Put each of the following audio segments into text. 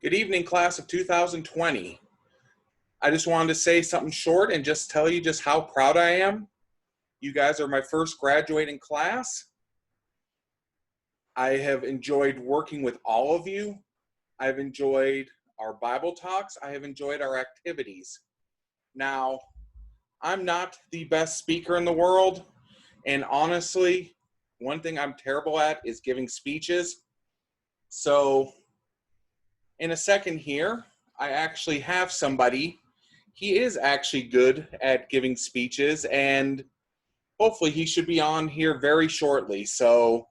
Good evening, class of 2020. I just wanted to say something short and just tell you just how proud I am. You guys are my first graduating class. I have enjoyed working with all of you. I've enjoyed our Bible talks. I have enjoyed our activities. Now, I'm not the best speaker in the world, and honestly, one thing I'm terrible at is giving speeches. So, in a second here, I actually have somebody. He is actually good at giving speeches, and hopefully he should be on here very shortly. So,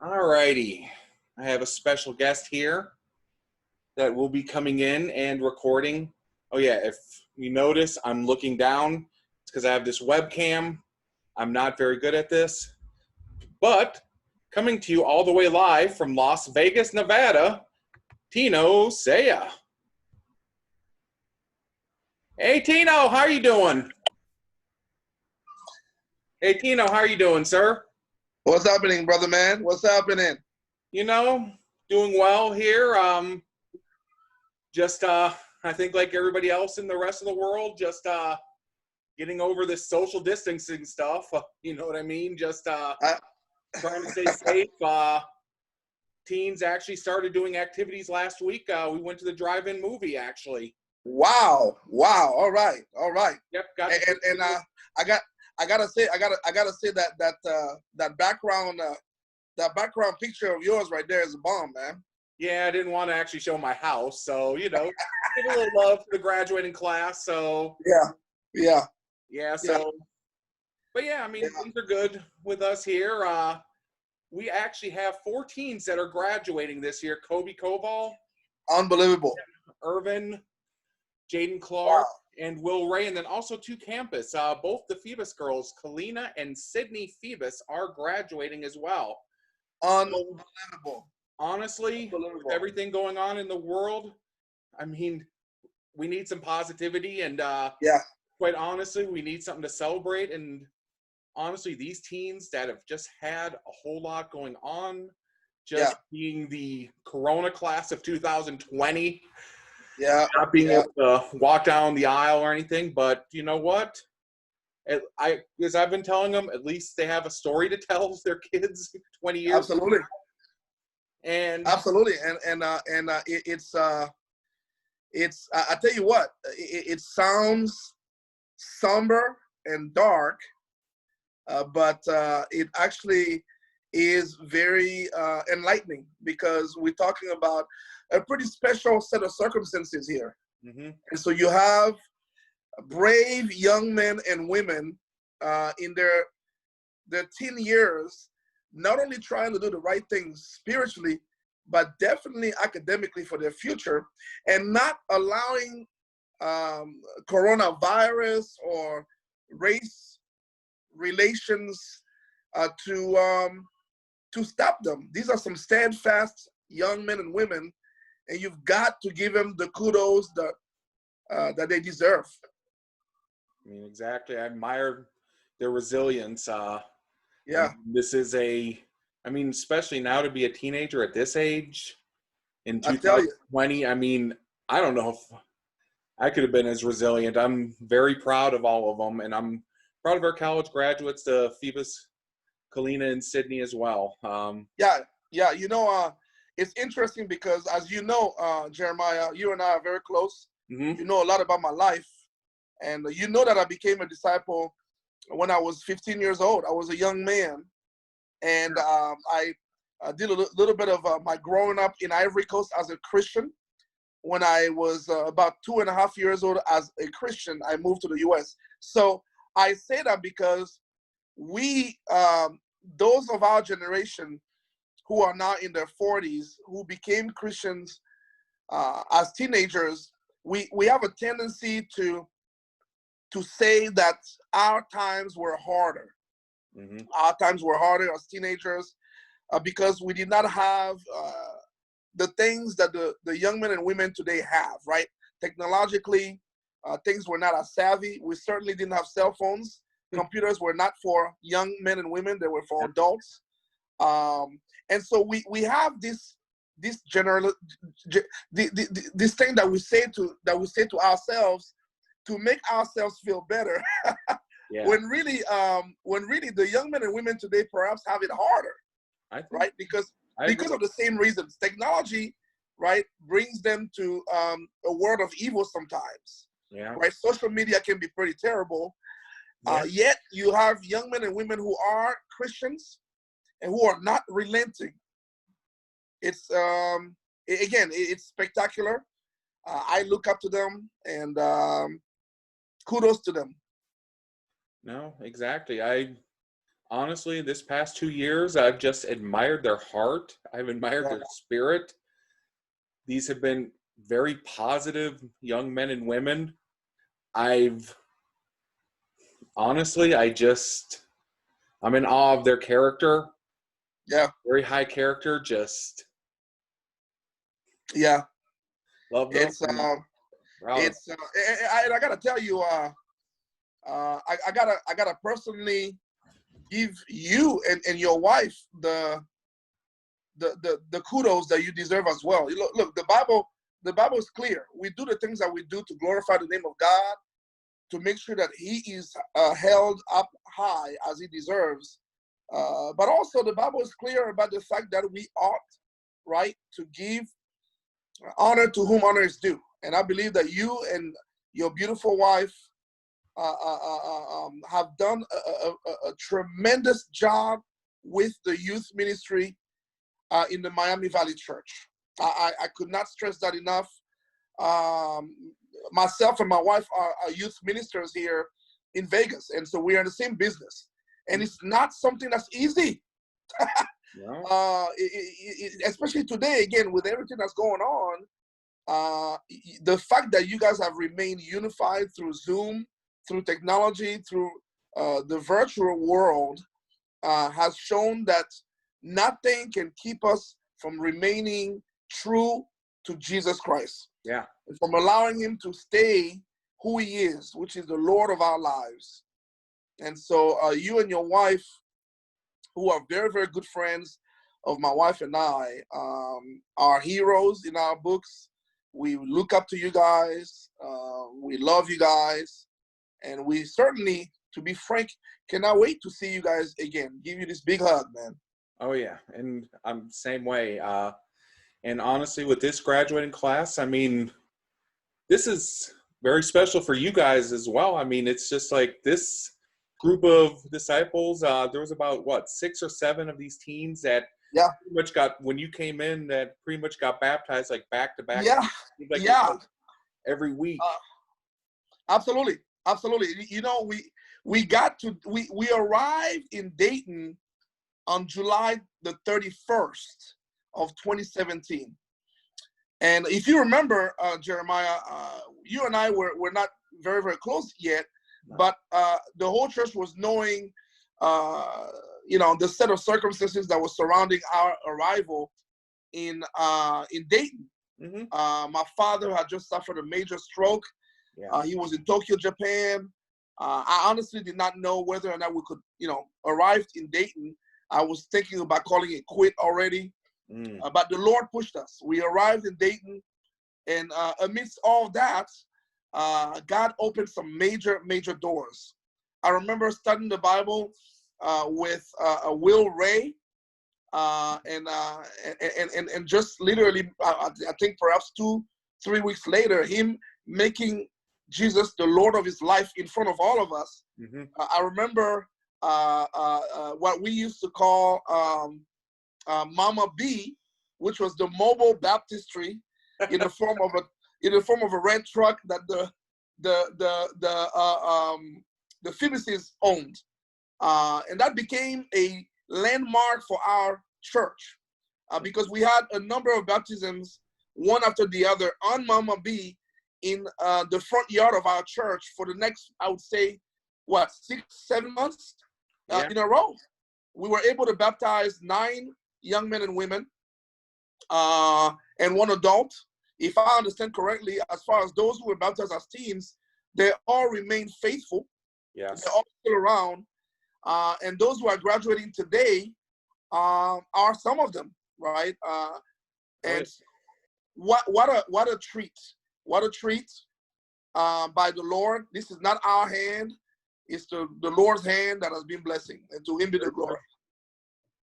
alrighty. I have a special guest here that will be coming in and recording. Oh yeah, if you notice, I'm looking down. It's because I have this webcam. I'm not very good at this. But coming to you all the way live from Las Vegas, Nevada, Tino Seya. Hey, Tino, how are you doing? Hey, Tino, how are you doing, sir? What's happening, brother man? What's happening? You know, doing well here. I think like everybody else in the rest of the world, just getting over this social distancing stuff. You know what I mean? Just trying to stay safe. Teens actually started doing activities last week. We went to the drive-in movie, actually. Wow. All right. Yep. I gotta say that background picture of yours right there is a bomb, man. Yeah, I didn't want to actually show my house, so give a little love to the graduating class. So Yeah. But yeah, I mean, things are good with us here. We actually have 4 teens that are graduating this year. Kobe Koval, Unbelievable. Irvin, Jaden Clark, Wow. and Will Ray, and then also 2 campus. Both the Phoebus girls, Kalina and Sydney Phoebus, are graduating as well. Unbelievable. Honestly, with everything going on in the world, I mean, we need some positivity, and quite honestly, we need something to celebrate. And honestly, these teens that have just had a whole lot going on, being the Corona class of 2020, not being able to walk down the aisle or anything. But you know what? As I've been telling them, at least they have a story to tell their kids 20 years. Absolutely. And absolutely, it's I tell you what, it sounds somber and dark, but it actually is very enlightening, because we're talking about a pretty special set of circumstances here. Mm-hmm. And so you have brave young men and women in their teen years, not only trying to do the right things spiritually, but definitely academically for their future, and not allowing coronavirus or race relations to stop them. These are some steadfast young men and women, and you've got to give them the kudos that they deserve. I mean, exactly. I admire their resilience. This is especially now to be a teenager at this age in 2020. I mean, I don't know if I could have been as resilient. I'm very proud of all of them, and I'm proud of our college graduates, the Phoebus, Kalina, and Sydney as well. It's interesting because, as you know, Jeremiah, you and I are very close. Mm-hmm. You know a lot about my life, and you know that I became a disciple when I was 15 years old. I was a young man, and I did a little bit of my growing up in Ivory Coast as a Christian. When I was about 2.5 years old as a Christian, I moved to the U.S. So I say that because we, those of our generation who are now in their 40s, who became Christians as teenagers, we have a tendency to say that our times were harder. Mm-hmm. Our times were harder as teenagers because we did not have the things that the young men and women today have, right? Technologically, things were not as savvy. We certainly didn't have cell phones. Computers were not for young men and women. They were for adults. And so we have this general this thing that we say to ourselves to make ourselves feel better. Yeah. When really the young men and women today perhaps have it harder, right? Because of the same reasons. Technology, right, brings them to a world of evil sometimes. Yeah. Right. Social media can be pretty terrible. Yeah. Yet you have young men and women who are Christians and who are not relenting. It's it's spectacular. I look up to them, and kudos to them. No, exactly. I honestly, this past 2 years, I've just admired their heart. I've admired their spirit. These have been very positive young men and women. Honestly, I'm in awe of their character. Yeah. Very high character, just yeah. love them. I gotta tell you, I gotta personally give you and your wife the kudos that you deserve as well. Look, the Bible is clear. We do the things that we do to glorify the name of God, to make sure that He is held up high as He deserves. But also, the Bible is clear about the fact that we ought, right, to give honor to whom honor is due. And I believe that you and your beautiful wife have done a tremendous job with the youth ministry in the Miami Valley Church. I could not stress that enough. Myself and my wife are youth ministers here in Vegas, and so we are in the same business. And it's not something that's easy. No. Especially today, again, with everything that's going on, the fact that you guys have remained unified through Zoom, through technology, through the virtual world, has shown that nothing can keep us from remaining true to Jesus Christ. Yeah. And from allowing Him to stay who He is, which is the Lord of our lives. And so you and your wife, who are very, very good friends of my wife and I, are heroes in our books. We look up to you guys. We love you guys. And we certainly, to be frank, cannot wait to see you guys again. Give you this big hug, man. Oh, yeah. And I'm the same way. And honestly, with this graduating class, I mean, this is very special for you guys as well. I mean, it's just like this group of disciples, there was about, 6 or 7 of these teens that pretty much when you came in, that pretty much got baptized like back to back. Every week. Absolutely. You know, we arrived in Dayton on July the 31st of 2017. And if you remember, Jeremiah, you and I were not very, very close yet, but the whole church was knowing, the set of circumstances that was surrounding our arrival in Dayton. Mm-hmm. My father had just suffered a major stroke. He was in Tokyo, Japan. I honestly did not know whether or not we could, arrive in Dayton. I was thinking about calling it quit already. But the Lord pushed us. We arrived in Dayton, and amidst all that, God opened some major, major doors. I remember studying the Bible with Will Ray, and just literally, I think perhaps 2-3 weeks later, him making Jesus the Lord of his life in front of all of us. Mm-hmm. I remember what we used to call Mama B, which was the mobile baptistry in the form of a red truck that the Pharisees owned, and that became a landmark for our church because we had a number of baptisms, one after the other, on Mama B in the front yard of our church for the next, I would say, 6-7 months in a row. We were able to baptize 9 young men and women and 1 adult. If I understand correctly, as far as those who were baptized as teens, they all remain faithful. Yes. They're all still around. And those who are graduating today, are some of them, right? And Right. what a treat! What a treat by the Lord. This is not our hand; it's the Lord's hand that has been blessing, and to Him be the glory.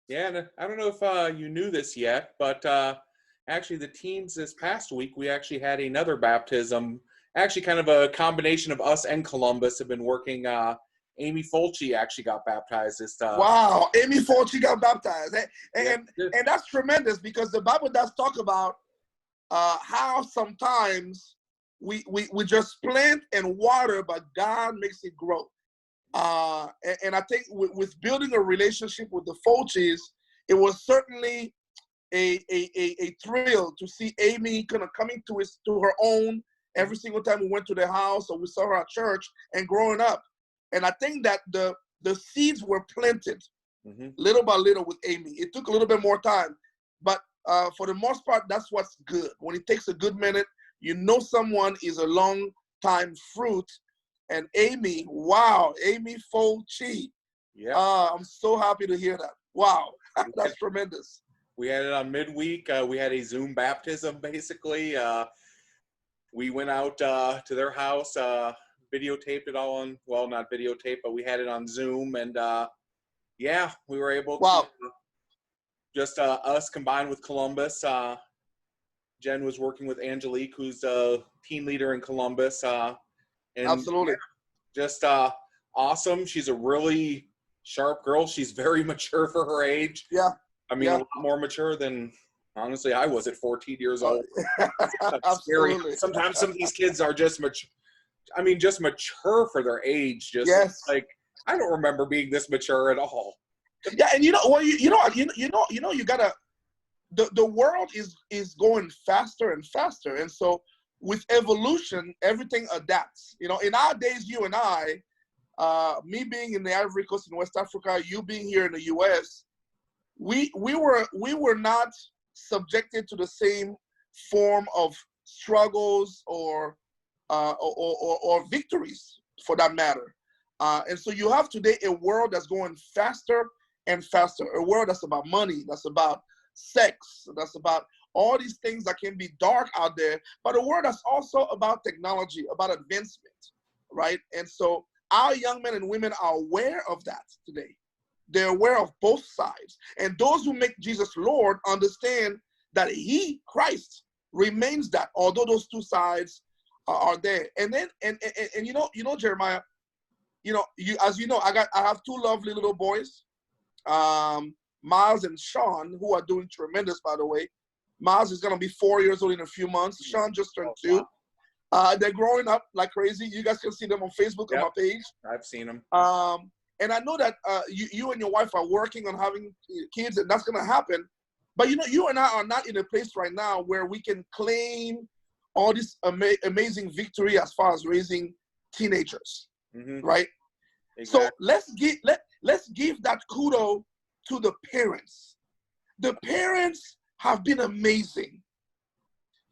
Yeah, and I don't know if you knew this yet, but actually the teens this past week, we actually had another baptism. Actually, kind of a combination of us and Columbus have been working. Amy Fulci actually got baptized this. Wow, Amy Fulci got baptized, Yeah, and that's tremendous because the Bible does talk about how sometimes we just plant and water, but God makes it grow. And I think with building a relationship with the Fulcis, it was certainly a thrill to see Amy kind of coming to her own every single time we went to the house or we saw her at church and growing up. And I think that the seeds were planted little by little with Amy. It took a little bit more time, but for the most part, that's what's good. When it takes a good minute, you know someone is a long time fruit. And Amy, wow, Amy Fulci. yeah. I'm so happy to hear that. Wow, that's tremendous. We had it on midweek. We had a Zoom baptism, basically. We went out to their house, videotaped it all on, well, not videotaped, but we had it on Zoom. And yeah, we were able to, Wow. just us combined with Columbus. Jen was working with Angelique, who's a team leader in Columbus. And Absolutely. just awesome. She's a really sharp girl. She's very mature for her age. Yeah. I mean, Yeah. a lot more mature than, honestly, I was at 14 years old. Absolutely. Scary. Sometimes some of these kids are just mature. I mean, just mature for their age. Just Yes. like, I don't remember being this mature at all. Yeah, and you gotta. The world is going faster and faster, and so with evolution, everything adapts. You know, in our days, you and I, me being in the Ivory Coast in West Africa, you being here in the U.S., we were not subjected to the same form of struggles or victories, for that matter. And so you have today a world that's going faster and faster, a world that's about money, that's about sex, that's about all these things that can be dark out there, but a world that's also about technology, about advancement, right? And so our young men and women are aware of that today. They're aware of both sides. And those who make Jesus Lord understand that He, Christ, remains that, although those two sides are there. And then, and you know, Jeremiah, as you know, I have two lovely little boys, Miles and Sean, who are doing tremendous, by the way. Miles is going to be 4 years old in a few months. Sean just turned 2. They're growing up like crazy. You guys can see them on Facebook on my page. I've seen them. And I know that you and your wife are working on having kids, and that's going to happen. But you and I are not in a place right now where we can claim all this amazing victory as far as raising teenagers, right? Exactly. So let's give that kudos to the parents. The parents have been amazing.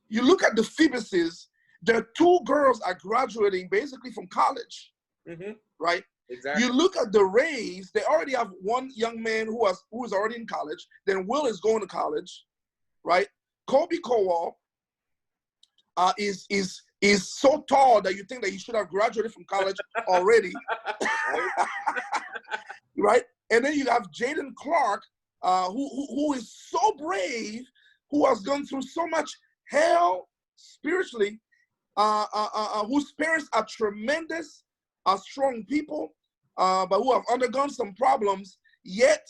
You look at the Phoebuses, their 2 girls are graduating basically from college, right? Exactly. You look at the Rays, they already have one young man who is already in college. Then Will is going to college, right? Kobe Kowal is so tall that you think that he should have graduated from college already, right? And then you have Jaden Clark, who is so brave, who has gone through so much hell spiritually, whose parents are tremendous, are strong people, but who have undergone some problems, yet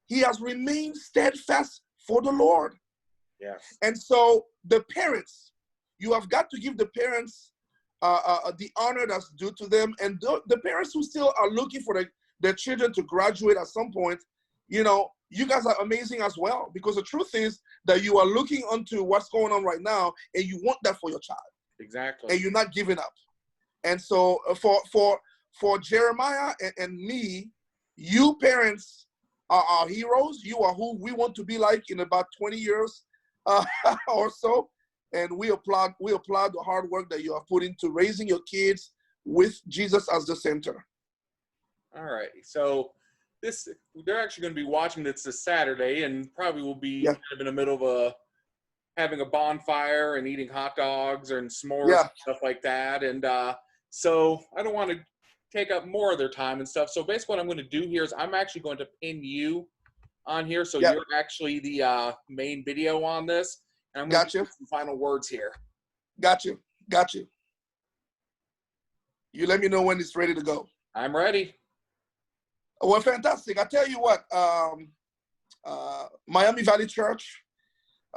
he has remained steadfast for the Lord. Yes. And so the parents, you have got to give the parents the honor that's due to them, and the parents who still are looking for their children to graduate at some point, you guys are amazing as well, because the truth is that you are looking onto what's going on right now, and you want that for your child. Exactly. And you're not giving up. And so for Jeremiah and me, you parents are our heroes. You are who we want to be like in about 20 years or so. And we applaud the hard work that you have put into raising your kids with Jesus as the center. All right. So they're actually going to be watching this Saturday, and probably will be Yeah. kind of in the middle of having a bonfire and eating hot dogs and s'mores Yeah. and stuff like that. And so I don't want to take up more of their time and stuff. So basically what I'm going to do here is I'm actually going to pin you on here. So Yeah. you're actually the main video on this. And I'm going to Gotcha. give some final words here. Got you. Got you. You let me know when it's ready to go. I'm ready. Well, fantastic. I tell you what, Miami Valley Church,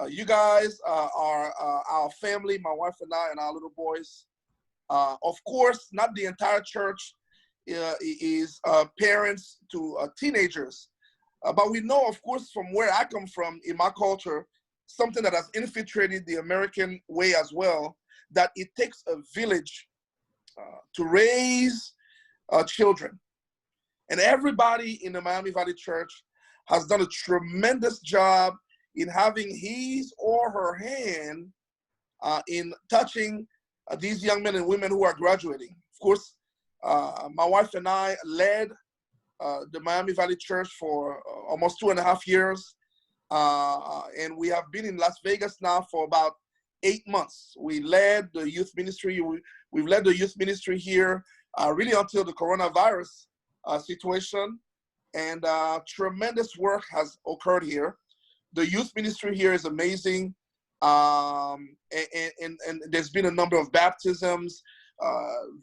you guys are our family, my wife and I and our little boys. Of course, not the entire church is parents to teenagers. But we know, of course, from where I come from in my culture, something that has infiltrated the American way as well, that it takes a village to raise children. And everybody in the Miami Valley Church has done a tremendous job in having his or her hand in touching these young men and women who are graduating. Of course, my wife and I led the Miami Valley Church for almost 2.5 years. And we have been in Las Vegas now for about 8 months. We led the youth ministry. We've led the youth ministry here really until the coronavirus situation. And tremendous work has occurred here. The youth ministry here is amazing. And there's been a number of baptisms,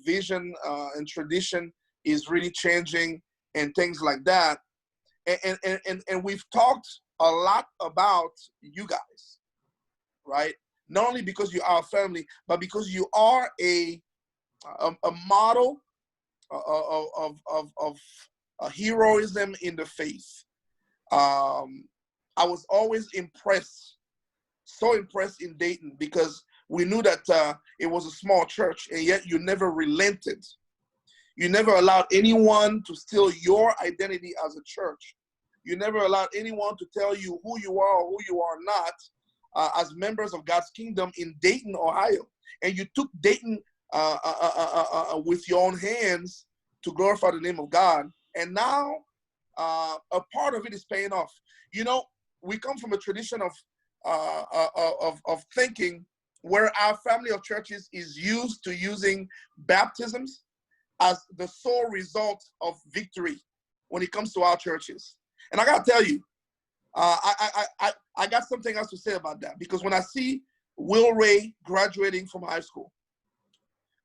vision and tradition is really changing and things like that. And we've talked a lot about you guys, right? Not only because you are a family, but because you are a model of heroism in the faith. I was always impressed, so impressed in Dayton, because we knew that it was a small church, and yet you never relented. You never allowed anyone to steal your identity as a church. You never allowed anyone to tell you who you are or who you are not as members of God's kingdom in Dayton, Ohio. And you took Dayton with your own hands to glorify the name of God. And now a part of it is paying off. You know, we come from a tradition of thinking where our family of churches is used to using baptisms as the sole result of victory when it comes to our churches. And I gotta tell you, I got something else to say about that, because when I see Will Ray graduating from high school,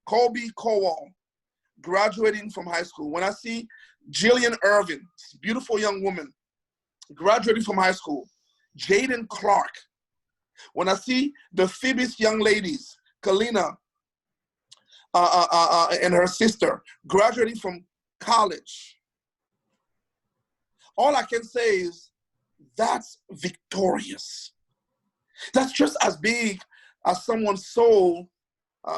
Colby Cowell graduating from high school, when I see Jillian Irvin, beautiful young woman, graduating from high school, Jaden Clark, when I see the Phoebus young ladies, Kalina and her sister, graduating from college, all I can say is that's victorious. That's just as big as someone's soul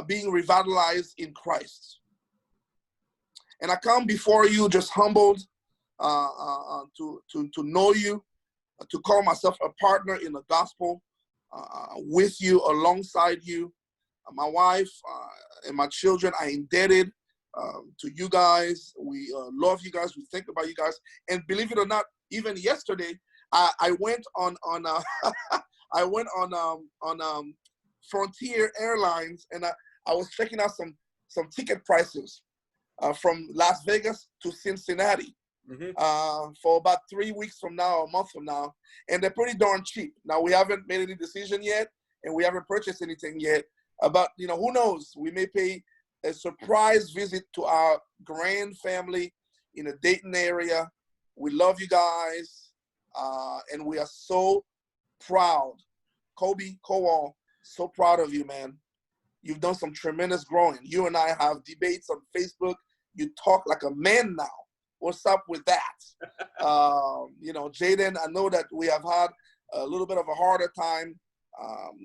being revitalized in Christ. And I come before you just humbled to know you, to call myself a partner in the gospel with you, alongside you. My wife and my children are indebted to you guys. We love you guys. We think about you guys. And believe it or not, even yesterday, I went on I went on Frontier Airlines, and I was checking out some ticket prices from Las Vegas to Cincinnati for about 3 weeks from now, a month from now, and they're pretty darn cheap. Now, we haven't made any decision yet, and we haven't purchased anything yet. But who knows? We may pay a surprise visit to our grand family in the Dayton area. We love you guys, and we are so proud. Kobe Kowal, so proud of you, man. You've done some tremendous growing. You and I have debates on Facebook. You talk like a man now. What's up with that? Jaden, I know that we have had a little bit of a harder time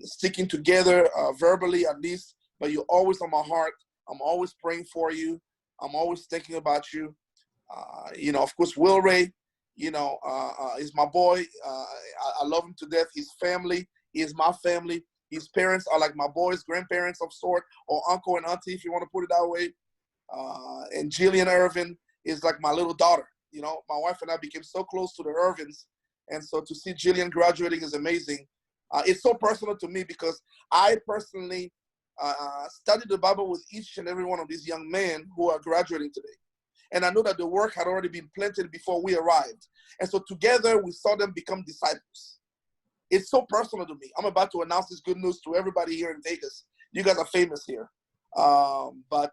sticking together verbally at least, but you're always on my heart. I'm always praying for you. I'm always thinking about you. Of course, Will Ray, is my boy. I love him to death. His family is my family. His parents are like my boys, grandparents of sort, or uncle and auntie, if you want to put it that way. And Jillian Irvin is like my little daughter. You know, my wife and I became so close to the Irvins. And so to see Jillian graduating is amazing. It's so personal to me because I personally studied the Bible with each and every one of these young men who are graduating today. And I know that the work had already been planted before we arrived. And so together we saw them become disciples. It's so personal to me. I'm about to announce this good news to everybody here in Vegas. You guys are famous here. But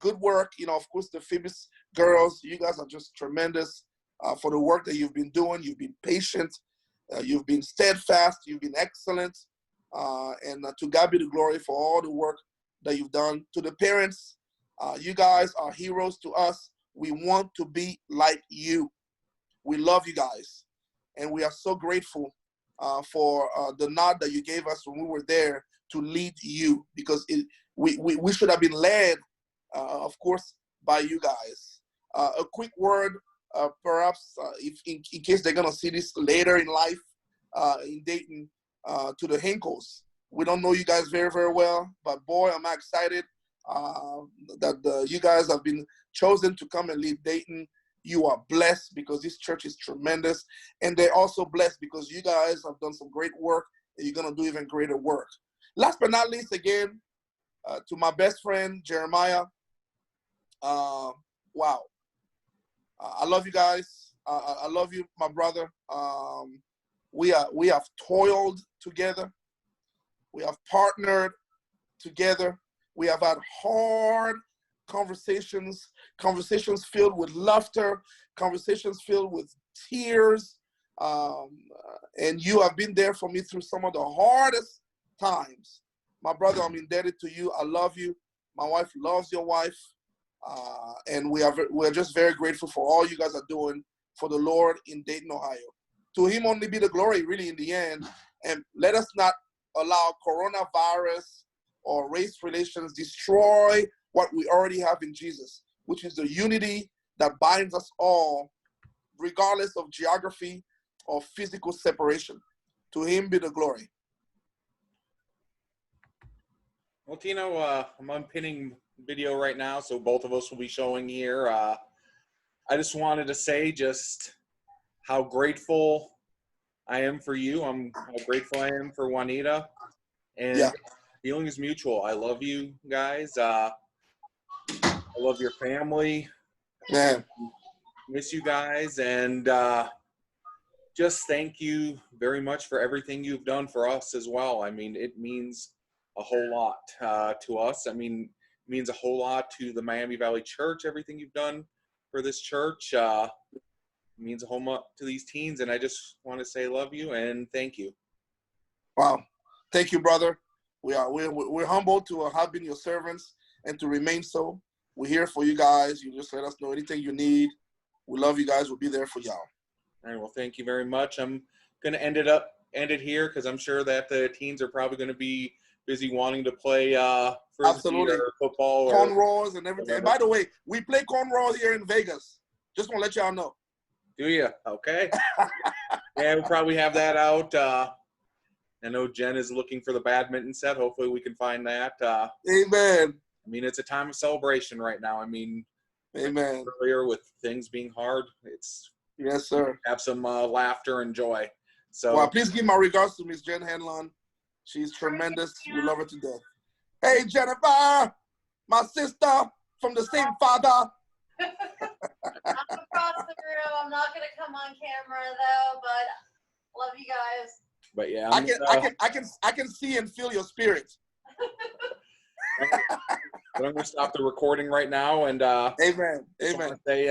good work. You know, of course, the famous girls, you guys are just tremendous for the work that you've been doing. You've been patient. You've been steadfast. You've been excellent. And to God be the glory for all the work that you've done. To the parents, you guys are heroes to us. We want to be like you. We love you guys. And we are so grateful for the nod that you gave us when we were there to lead you, because we should have been led, of course, by you guys. A quick word, perhaps, if in case they're going to see this later in life in Dayton, to the Hinkles. We don't know you guys very, very well, but boy, am I excited that you guys have been chosen to come and lead Dayton. You are blessed because this church is tremendous, and they're also blessed because you guys have done some great work, and you're going to do even greater work. Last but not least, again, to my best friend, Jeremiah. Wow. I love you guys. I love you, my brother. We have toiled together. We have partnered together. We have had hard conversations filled with laughter, conversations filled with tears. And you have been there for me through some of the hardest times. My brother, I'm indebted to you. I love you. My wife loves your wife. And we're just very grateful for all you guys are doing for the Lord in Dayton, Ohio. To him only be the glory, really, in the end. And let us not allow coronavirus or race relations destroy what we already have in Jesus, which is the unity that binds us all, regardless of geography or physical separation. To him be the glory. Well, Tino, I'm unpinning video right now, so both of us will be showing here. I just wanted to say just how grateful I am for you. How grateful I am for Juanita. And Yeah. feeling is mutual. I love you guys. I love your family. Yeah. Miss you guys. And just thank you very much for everything you've done for us as well. I mean, it means a whole lot to us. I mean, it means a whole lot to the Miami Valley Church, everything you've done for this church. It means a whole lot to these teens. And I just want to say love you and thank you. Wow. Thank you, brother. We're humbled to have been your servants and to remain so. We're here for you guys. You just let us know anything you need. We love you guys. We'll be there for y'all. All right. Well, thank you very much. I'm going to end it here because I'm sure that the teens are probably going to be busy wanting to play frisbee Absolutely. or football. Cornrows and everything. And by the way, we play cornrows here in Vegas. Just want to let y'all know. Do you? Okay. Yeah, we'll probably have that out. I know Jen is looking for the badminton set. Hopefully we can find that. Amen. I mean, it's a time of celebration right now. I mean, amen. Earlier with things being hard, it's yes, sir. Have some laughter and joy. So, well, please give my regards to Miss Jen Hanlon. She's tremendous. We love her to death. Hey, Jennifer, my sister from the same father. I'm across the room. I'm not gonna come on camera though, but love you guys. But yeah, I can see and feel your spirit. But I'm gonna stop the recording right now and amen. Say